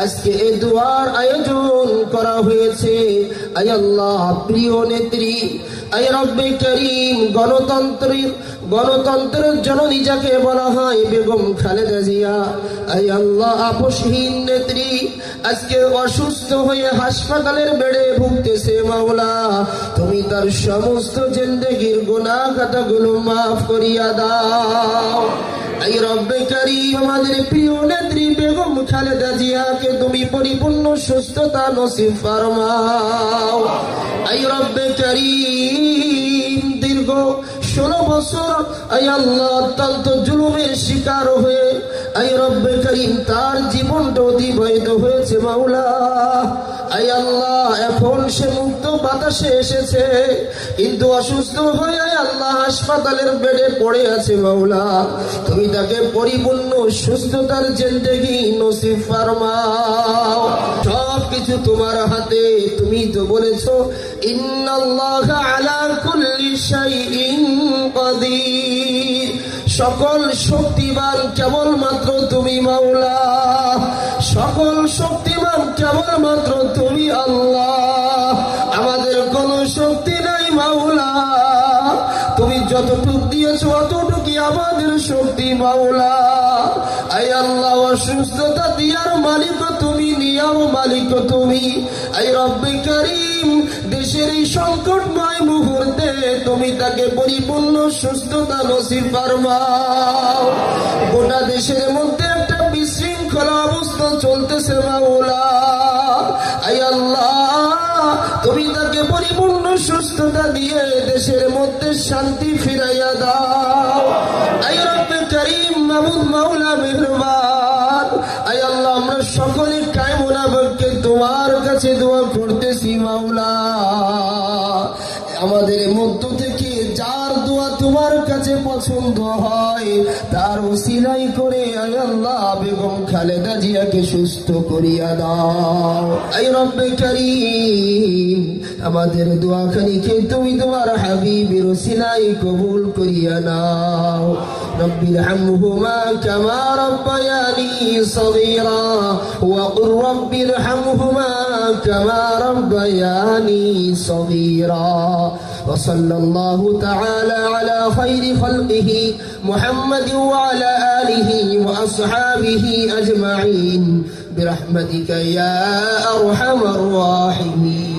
আজকে এই দোয়ার আয়োজন করা হয়েছে। আয় আল্লাহ, প্রিয় নেত্রী, আয় রব্বে করিম, গণতন্ত্রের জননী যাকে বলা হয় বেগম খালেদা জিয়া, আয় আল্লাহ, আপসহীন নেত্রী আজকে অসুস্থ হয়ে হাসপাতালের বেডে ভুগতেছে। মাওলা, তুমি তার সমস্ত জিন্দেগির গুনাহ খাতাগুলো মাফ করিয়া দাও। আই রব্বে কারীম, আমাদের প্রিয় নেত্রী বেগম খালেদা জিয়াকে তুমি পরিপূর্ণ সুস্থতা নসিব ফরমাও। আই রব্বে কারীম, দীর্ঘ 16 বছর আই আল্লাহ অত্যন্ত জুলুমের শিকার হয়ে আই রব্বে কারীম তার জীবনটা অতিবাহিত হয়েছে। মাওলা, আই আল্লাহ, এখন সে মুক্ত বাতাসে এসেছে, কিন্তু অসুস্থ হয়ে আই আল্লাহ হাসপাতালের বেডে পড়ে আছে। মাওলা, তুমি তাকে পরিপূর্ণ সুস্থতার জিন্দেগি নসিব ফরমাও। সব কিছু তোমার হাতে। তুমি তো বলেছো ইন্নাল্লাহা আলা কুল্লি শাইইন কাদির, সকল শক্তিমান কেবলমাত্র তুমি। মাওলা, সকল শক্তিমান কেবলমাত্র তুমি। আল্লাহ, আমাদের কোনো শক্তি নাই। মাওলা, তুমি যতটুকু দিয়েছো অতটুকুই আমাদের শক্তি। মাওলা, আয় আল্লাহ, অসুস্থতা দিয়ার মালিক তুমি, নিয়ার মালিক তুমি। আয় রব্বে কারীম, দেশের এই সংকটময় মুহূর্তে তুমি তাকে পরিপূর্ণ সুস্থতা নসিব ফরমাও। গোটা দেশের মধ্যে একটা বিশৃঙ্খলা অবস্থা চলতেছে। মাওলা, আয় আল্লাহ, তুমি তাকে পরিপূর্ণ সুস্থতা দিয়ে দেশের মধ্যে শান্তি ফিরাইয়া দাও। আয় রব্বে কারীম, মাবুদ, মাওলা, মেহেরবান, আয় আল্লাহ, আমরা সকলে কায়মনা বাক্যে তোমার কাছে দোয়া করতেছি। মাওলা, আমাদের মধ্য থেকে যার দোয়া তোমার কাছে পছন্দ হয় তার ওসিলাই করে আয় আল্লাহ বেগম খালেদা জিয়াকে সুস্থ করিয়া দাও। আয় রব্বে কারীম, আমাদের দোয়াখানিকে তুমি তোমার হাবিবের ওসিলাই কবুল করিয়া নাও। রব্বির হামহুমা কামা রব্বায়ানি সগীরা ওয়া কুর রব্বির হামহুমা কামা রব্বায়ানি সগীরা। وصلى الله تعالى على خير خلقه محمد وعلى آله وأصحابه أجمعين برحمتك يا أرحم الراحمين.